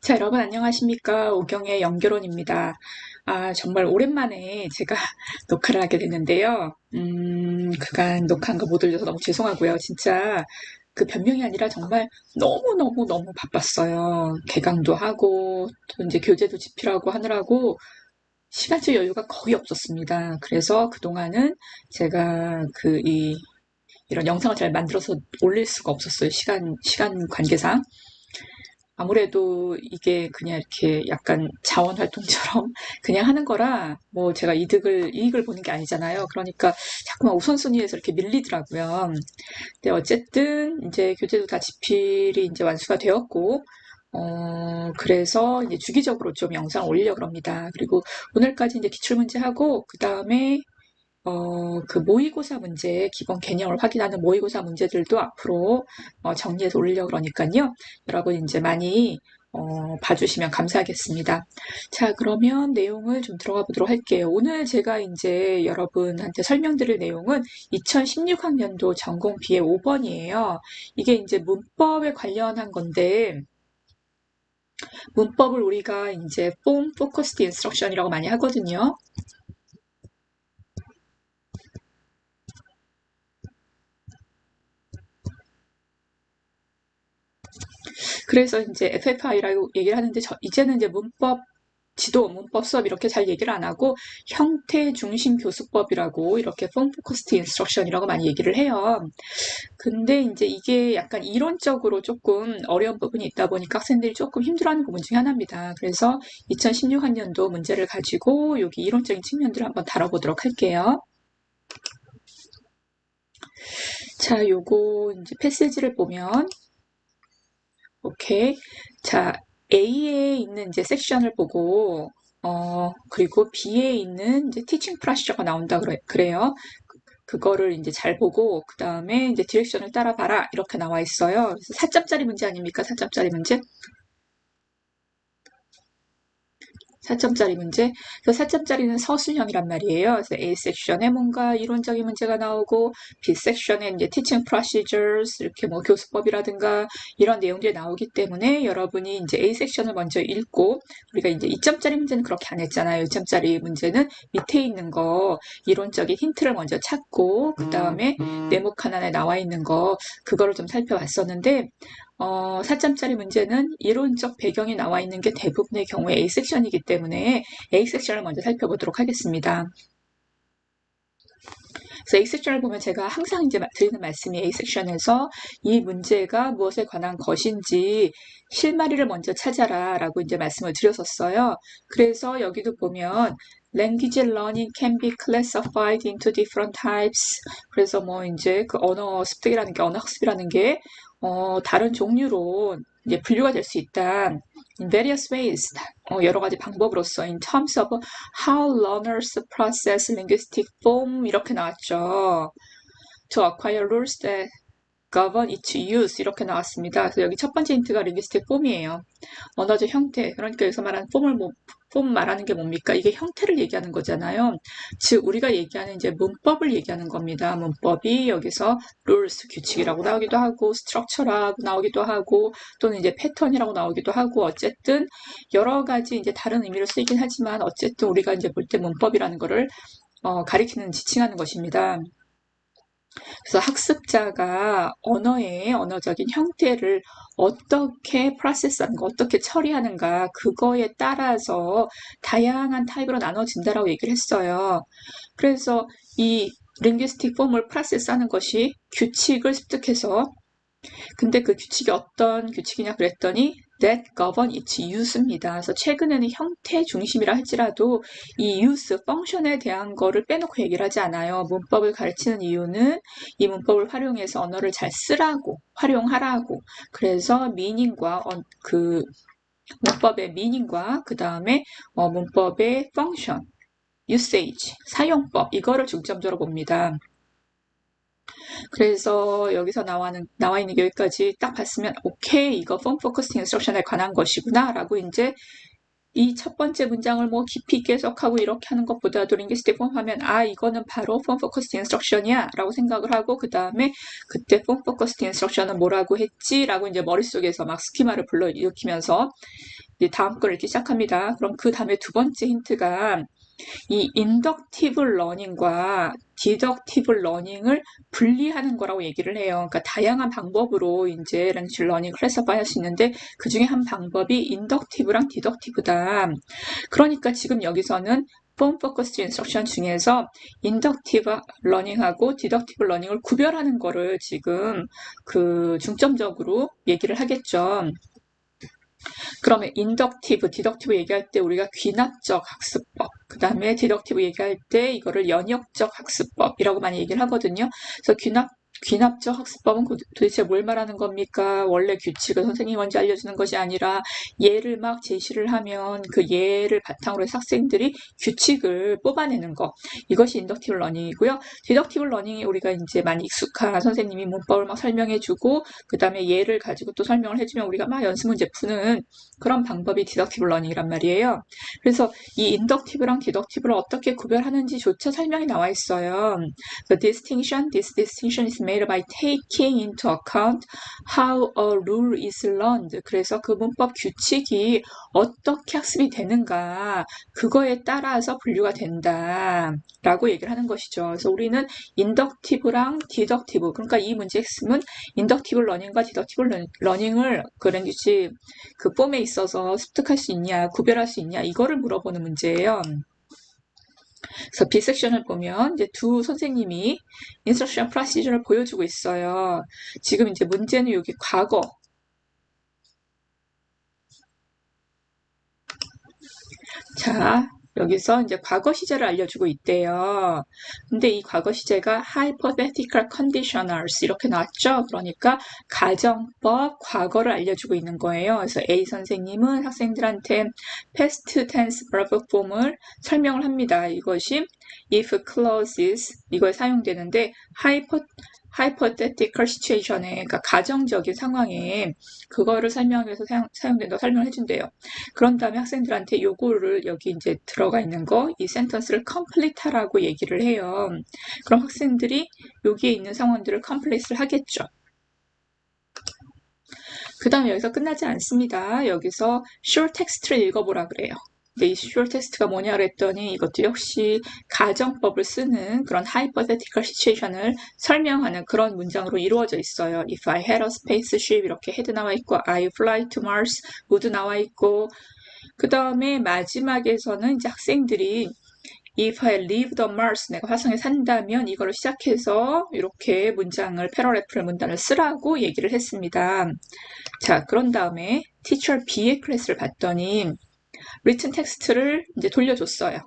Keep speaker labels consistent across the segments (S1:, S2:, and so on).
S1: 자, 여러분 안녕하십니까? 오경의 영결혼입니다. 정말 오랜만에 제가 녹화를 하게 됐는데요. 그간 녹화한 거 못 올려서 너무 죄송하고요. 진짜 그 변명이 아니라 정말 너무너무너무 바빴어요. 개강도 하고, 또 이제 교재도 집필하고 하느라고 시간적 여유가 거의 없었습니다. 그래서 그동안은 제가 이런 영상을 잘 만들어서 올릴 수가 없었어요. 시간 관계상. 아무래도 이게 그냥 이렇게 약간 자원 활동처럼 그냥 하는 거라 뭐 제가 이익을 보는 게 아니잖아요. 그러니까 자꾸만 우선순위에서 이렇게 밀리더라고요. 근데 어쨌든 이제 교재도 다 집필이 이제 완수가 되었고, 그래서 이제 주기적으로 좀 영상 올리려고 합니다. 그리고 오늘까지 이제 기출문제 하고, 그 다음에 그 모의고사 문제, 기본 개념을 확인하는 모의고사 문제들도 앞으로 정리해서 올리려고 그러니까요. 여러분 이제 많이 봐주시면 감사하겠습니다. 자, 그러면 내용을 좀 들어가 보도록 할게요. 오늘 제가 이제 여러분한테 설명드릴 내용은 2016학년도 전공 B의 5번이에요. 이게 이제 문법에 관련한 건데, 문법을 우리가 이제 Form Focused Instruction이라고 많이 하거든요. 그래서 이제 FFI라고 얘기를 하는데 이제는 이제 문법 수업 이렇게 잘 얘기를 안 하고 형태 중심 교수법이라고 이렇게 Form Focused Instruction이라고 많이 얘기를 해요. 근데 이제 이게 약간 이론적으로 조금 어려운 부분이 있다 보니까 학생들이 조금 힘들어하는 부분 중에 하나입니다. 그래서 2016학년도 문제를 가지고 여기 이론적인 측면들을 한번 다뤄보도록 할게요. 자, 요거 이제 패시지를 보면 오케이. 자, A에 있는 이제 섹션을 보고, 그리고 B에 있는 이제 티칭 프로시저가 나온다 그래요. 그거를 이제 잘 보고, 그 다음에 이제 디렉션을 따라봐라. 이렇게 나와 있어요. 그래서 4점짜리 문제 아닙니까? 4점짜리 문제? 4점짜리 문제. 그래서 4점짜리는 서술형이란 말이에요. 그래서 A 섹션에 뭔가 이론적인 문제가 나오고 B 섹션에 이제 teaching procedures 이렇게 뭐 교수법이라든가 이런 내용들이 나오기 때문에 여러분이 이제 A 섹션을 먼저 읽고 우리가 이제 2점짜리 문제는 그렇게 안 했잖아요. 2점짜리 문제는 밑에 있는 거 이론적인 힌트를 먼저 찾고 그 다음에 네모 칸안에 나와 있는 거 그거를 좀 살펴봤었는데 4점짜리 문제는 이론적 배경이 나와 있는 게 대부분의 경우에 A 섹션이기 때문에 A 섹션을 먼저 살펴보도록 하겠습니다. 그래서 A 섹션을 보면 제가 항상 이제 드리는 말씀이 A 섹션에서 이 문제가 무엇에 관한 것인지 실마리를 먼저 찾아라 라고 이제 말씀을 드렸었어요. 그래서 여기도 보면 Language learning can be classified into different types. 그래서 뭐 이제 그 언어 습득이라는 게 언어 학습이라는 게 다른 종류로 이제 분류가 될 수 있다. In various ways, 여러 가지 방법으로서 in terms of how learners process linguistic form 이렇게 나왔죠. To acquire rules that govern its use 이렇게 나왔습니다. 그래서 여기 첫 번째 힌트가 linguistic form이에요. 언어적 형태. 그러니까 여기서 말하는 폼 말하는 게 뭡니까? 이게 형태를 얘기하는 거잖아요. 즉 우리가 얘기하는 이제 문법을 얘기하는 겁니다. 문법이 여기서 rules 규칙이라고 나오기도 하고 structure라고 나오기도 하고 또는 이제 패턴이라고 나오기도 하고 어쨌든 여러 가지 이제 다른 의미로 쓰이긴 하지만 어쨌든 우리가 이제 볼 때 문법이라는 거를 가리키는 지칭하는 것입니다. 그래서 학습자가 언어의 언어적인 형태를 어떻게 프로세스하는가, 어떻게 처리하는가, 그거에 따라서 다양한 타입으로 나눠진다라고 얘기를 했어요. 그래서 이 링귀스틱 폼을 프로세스하는 것이 규칙을 습득해서 근데 그 규칙이 어떤 규칙이냐 그랬더니 that govern its use입니다. 그래서 최근에는 형태 중심이라 할지라도 이 use, 펑션에 대한 거를 빼놓고 얘기를 하지 않아요. 문법을 가르치는 이유는 이 문법을 활용해서 언어를 잘 쓰라고, 활용하라고. 그래서 meaning과 그 문법의 meaning과 그 다음에 문법의 function, usage, 사용법 이거를 중점적으로 봅니다. 그래서 여기서 나와 있는 게 여기까지 딱 봤으면 오케이 이거 폼 포커싱 인스트럭션에 관한 것이구나 라고 이제 이 첫 번째 문장을 뭐 깊이 있게 해석하고 이렇게 하는 것보다도 링귀스틱 폼 하면 이거는 바로 폼 포커싱 인스트럭션이야 라고 생각을 하고 그 다음에 그때 폼 포커싱 인스트럭션은 뭐라고 했지 라고 이제 머릿속에서 막 스키마를 불러일으키면서 이제 다음 걸 읽기 시작합니다. 그럼 그 다음에 두 번째 힌트가 이 인덕티브 러닝과 디덕티브 러닝을 분리하는 거라고 얘기를 해요. 그러니까 다양한 방법으로 이제 랭귀지 러닝 클래시파이 할 수 있는데 그 중에 한 방법이 인덕티브랑 디덕티브다. 그러니까 지금 여기서는 폼 포커스 인스트럭션 중에서 인덕티브 러닝하고 디덕티브 러닝을 구별하는 거를 지금 그 중점적으로 얘기를 하겠죠. 그러면 인덕티브, 디덕티브 얘기할 때 우리가 귀납적 학습법, 그 다음에 디덕티브 얘기할 때 이거를 연역적 학습법이라고 많이 얘기를 하거든요. 그래서 귀납적 학습법은 도대체 뭘 말하는 겁니까? 원래 규칙을 선생님이 먼저 알려주는 것이 아니라 예를 막 제시를 하면 그 예를 바탕으로 해서 학생들이 규칙을 뽑아내는 거. 이것이 인덕티브 러닝이고요. 디덕티브 러닝이 우리가 이제 많이 익숙한 선생님이 문법을 막 설명해주고 그 다음에 예를 가지고 또 설명을 해주면 우리가 막 연습 문제 푸는 그런 방법이 디덕티브 러닝이란 말이에요. 그래서 이 인덕티브랑 디덕티브를 어떻게 구별하는지조차 설명이 나와 있어요. The distinction, this distinction is made by taking into account how a rule is learned. 그래서 그 문법 규칙이 어떻게 학습이 되는가 그거에 따라서 분류가 된다라고 얘기를 하는 것이죠. 그래서 우리는 인덕티브랑 디덕티브, 그러니까 이 문제의 핵심은 인덕티브 러닝과 디덕티브 러닝을 그 랭귀지 그 폼에 있어서 습득할 수 있냐, 구별할 수 있냐 이거를 물어보는 문제예요. 그래서 B 섹션을 보면 이제 두 선생님이 인스트럭션 프로시저를 보여주고 있어요. 지금 이제 문제는 여기 과거. 자, 여기서 이제 과거 시제를 알려주고 있대요. 근데 이 과거 시제가 hypothetical conditionals 이렇게 나왔죠. 그러니까 가정법 과거를 알려주고 있는 거예요. 그래서 A 선생님은 학생들한테 past tense verb form을 설명을 합니다. 이것이 if clauses 이거에 사용되는데 hypothetical situation에 그러니까 가정적인 상황에 그거를 설명하기 위해서 사용된다고 설명을 해준대요. 그런 다음에 학생들한테 요거를 여기 이제 들어가 있는 거, 이 센턴스를 complete하라고 얘기를 해요. 그럼 학생들이 여기에 있는 상황들을 complete를 하겠죠. 그 다음에 여기서 끝나지 않습니다. 여기서 short text를 읽어보라 그래요. 근데 이 short text가 뭐냐 그랬더니 이것도 역시 가정법을 쓰는 그런 hypothetical situation을 설명하는 그런 문장으로 이루어져 있어요. If I had a spaceship 이렇게 head 나와 있고 I fly to Mars would 나와 있고 그 다음에 마지막에서는 이제 학생들이 If I lived on Mars, 내가 화성에 산다면 이거를 시작해서 이렇게 문장을 패러레프럴 문단을 쓰라고 얘기를 했습니다. 자, 그런 다음에 Teacher B의 클래스를 봤더니 written 텍스트를 이제 돌려줬어요.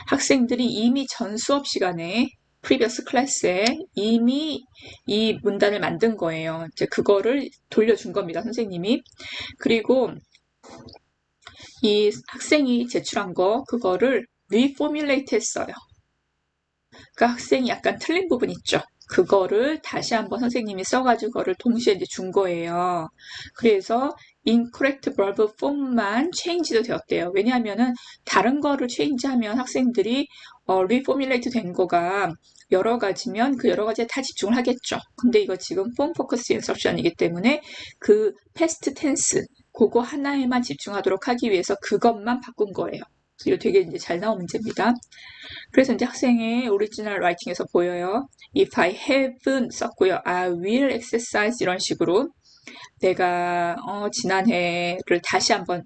S1: 학생들이 이미 전 수업 시간에 previous 클래스에 이미 이 문단을 만든 거예요. 이제 그거를 돌려준 겁니다, 선생님이. 그리고 이 학생이 제출한 거 그거를 reformulate 했어요. 그러니까 학생이 약간 틀린 부분 있죠. 그거를 다시 한번 선생님이 써가지고 그거를 동시에 이제 준 거예요. 그래서 incorrect verb form만 change도 되었대요. 왜냐하면은 다른 거를 change하면 학생들이 reformulate 된 거가 여러 가지면 그 여러 가지에 다 집중을 하겠죠. 근데 이거 지금 form focus instruction이기 때문에 그 past tense 그거 하나에만 집중하도록 하기 위해서 그것만 바꾼 거예요. 이거 되게 이제 잘 나온 문제입니다. 그래서 이제 학생의 오리지널 라이팅에서 보여요. If I have는 썼고요. I will exercise 이런 식으로 내가 지난해를 다시 한번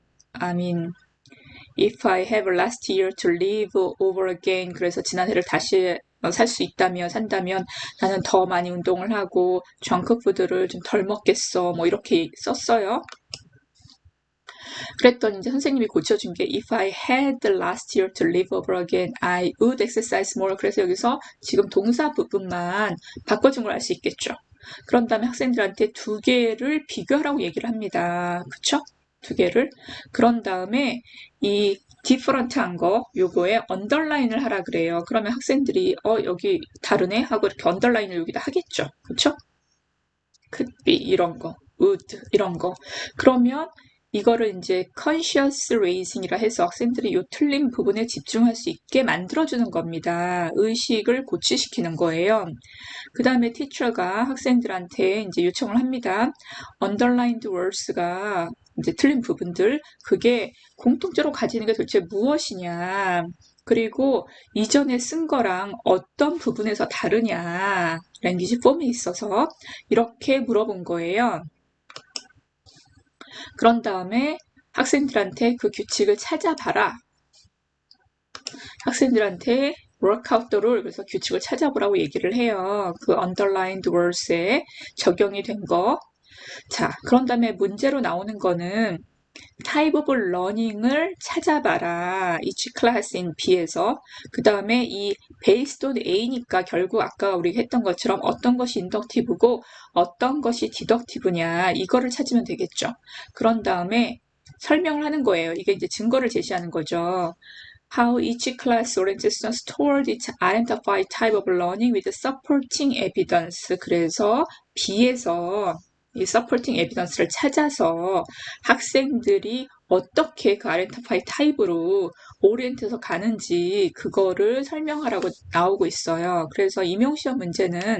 S1: If I have last year to live over again 그래서 지난해를 다시 살 수 있다면 산다면 나는 더 많이 운동을 하고 정크푸드를 좀 덜 먹겠어 뭐 이렇게 썼어요. 그랬더니 이제 선생님이 고쳐준 게 If I had last year to live over again, I would exercise more. 그래서 여기서 지금 동사 부분만 바꿔준 걸 알 수 있겠죠. 그런 다음에 학생들한테 두 개를 비교하라고 얘기를 합니다. 그쵸? 두 개를. 그런 다음에 이 different한 거 요거에 언더라인을 하라 그래요. 그러면 학생들이 여기 다르네 하고 이렇게 언더라인을 여기다 하겠죠. 그쵸? could be 이런 거, would 이런 거. 그러면 이거를 이제 conscious raising이라 해서 학생들이 요 틀린 부분에 집중할 수 있게 만들어주는 겁니다. 의식을 고취시키는 거예요. 그 다음에 teacher가 학생들한테 이제 요청을 합니다. underlined words가 이제 틀린 부분들, 그게 공통적으로 가지는 게 도대체 무엇이냐, 그리고 이전에 쓴 거랑 어떤 부분에서 다르냐, 랭귀지 폼에 있어서 이렇게 물어본 거예요. 그런 다음에 학생들한테 그 규칙을 찾아봐라. 학생들한테 work out the rule, 그래서 규칙을 찾아보라고 얘기를 해요. 그 underlined words에 적용이 된 거. 자, 그런 다음에 문제로 나오는 거는 type of learning을 찾아봐라. each class in B에서. 그 다음에 이 based on A니까 결국 아까 우리가 했던 것처럼 어떤 것이 inductive고 어떤 것이 deductive냐, 이거를 찾으면 되겠죠. 그런 다음에 설명을 하는 거예요. 이게 이제 증거를 제시하는 거죠. How each class orients students toward its identified type of learning with supporting evidence. 그래서 B에서 이 supporting evidence를 찾아서 학생들이 어떻게 그 identify type로 오리엔트해서 가는지 그거를 설명하라고 나오고 있어요. 그래서 임용시험 문제는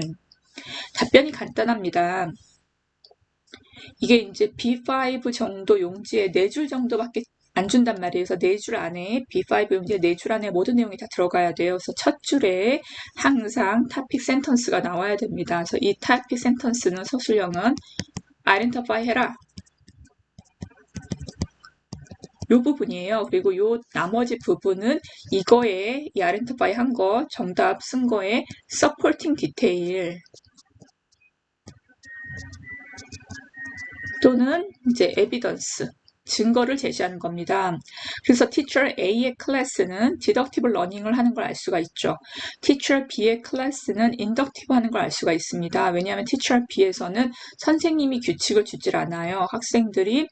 S1: 답변이 간단합니다. 이게 이제 B5 정도 용지에 4줄 정도밖에 안 준단 말이에요. 그래서 4줄 안에 B5 용지에 4줄 안에 모든 내용이 다 들어가야 돼요. 그래서 첫 줄에 항상 topic sentence가 나와야 됩니다. 그래서 이 topic sentence는 서술형은 identify 해라. 요 부분이에요. 그리고 요 나머지 부분은 이거에 이 identify 한 거, 정답 쓴 거에 supporting detail 또는 이제 evidence, 증거를 제시하는 겁니다. 그래서 teacher A의 클래스는 deductive learning을 하는 걸 알 수가 있죠. teacher B의 클래스는 inductive 하는 걸 알 수가 있습니다. 왜냐하면 teacher B에서는 선생님이 규칙을 주질 않아요. 학생들이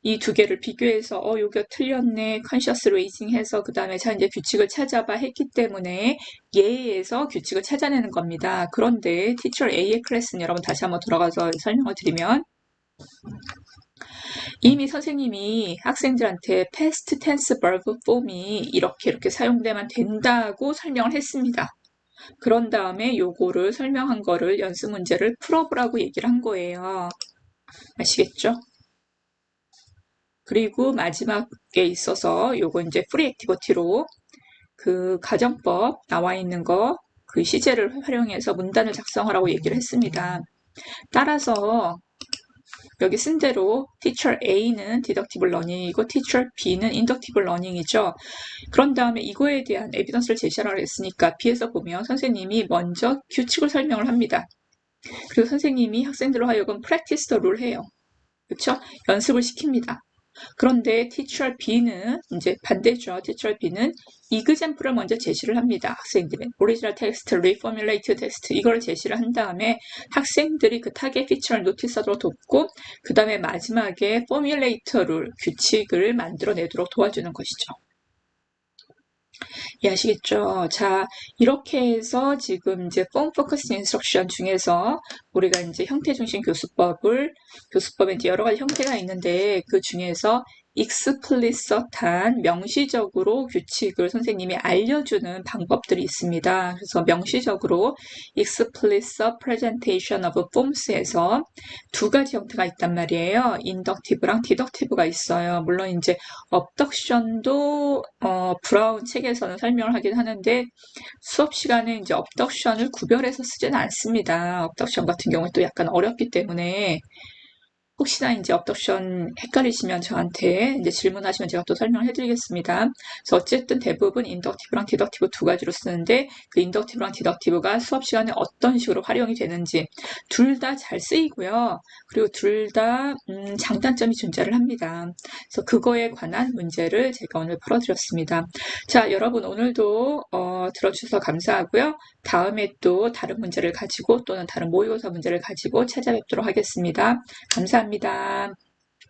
S1: 이 두 개를 비교해서 여기가 틀렸네, conscious raising 해서 그 다음에 자 이제 규칙을 찾아봐 했기 때문에 예에서 규칙을 찾아내는 겁니다. 그런데 teacher A의 클래스는 여러분 다시 한번 돌아가서 설명을 드리면 이미 선생님이 학생들한테 past tense verb form이 이렇게 사용되면 된다고 설명을 했습니다. 그런 다음에 요거를 설명한 거를 연습 문제를 풀어보라고 얘기를 한 거예요. 아시겠죠? 그리고 마지막에 있어서 요거 이제 프리 액티비티로 그 가정법 나와 있는 거 그 시제를 활용해서 문단을 작성하라고 얘기를 했습니다. 따라서 여기 쓴 대로 teacher A는 deductive learning이고 teacher B는 inductive learning이죠. 그런 다음에 이거에 대한 에비던스를 제시하라고 했으니까 B에서 보면 선생님이 먼저 규칙을 설명을 합니다. 그리고 선생님이 학생들로 하여금 practice the rule 해요. 그렇죠? 연습을 시킵니다. 그런데 teacher B는 이제 반대죠. teacher B는 example을 먼저 제시를 합니다. 학생들은 original text, reformulated text 이걸 제시를 한 다음에 학생들이 그 타겟 피처를 노티스하도록 돕고 그 다음에 마지막에 formulator 룰, 규칙을 만들어내도록 도와주는 것이죠. 이해하시겠죠? 자, 이렇게 해서 지금 이제 form focused instruction 중에서 우리가 이제 형태 중심 교수법에 이제 여러 가지 형태가 있는데 그 중에서 explicit한 명시적으로 규칙을 선생님이 알려주는 방법들이 있습니다. 그래서 명시적으로 explicit presentation of forms에서 두 가지 형태가 있단 말이에요. inductive랑 deductive가 있어요. 물론 이제 abduction도 브라운 책에서는 설명을 하긴 하는데 수업 시간에 이제 abduction을 구별해서 쓰지는 않습니다. abduction 같은 경우는 또 약간 어렵기 때문에 혹시나 이제 abduction 헷갈리시면 저한테 이제 질문하시면 제가 또 설명을 해드리겠습니다. 그래서 어쨌든 대부분 inductive랑 deductive 두 가지로 쓰는데 그 inductive랑 deductive가 수업 시간에 어떤 식으로 활용이 되는지 둘 다 잘 쓰이고요. 그리고 둘 다 장단점이 존재를 합니다. 그래서 그거에 관한 문제를 제가 오늘 풀어드렸습니다. 자, 여러분 오늘도 들어주셔서 감사하고요. 다음에 또 다른 문제를 가지고 또는 다른 모의고사 문제를 가지고 찾아뵙도록 하겠습니다. 감사합니다.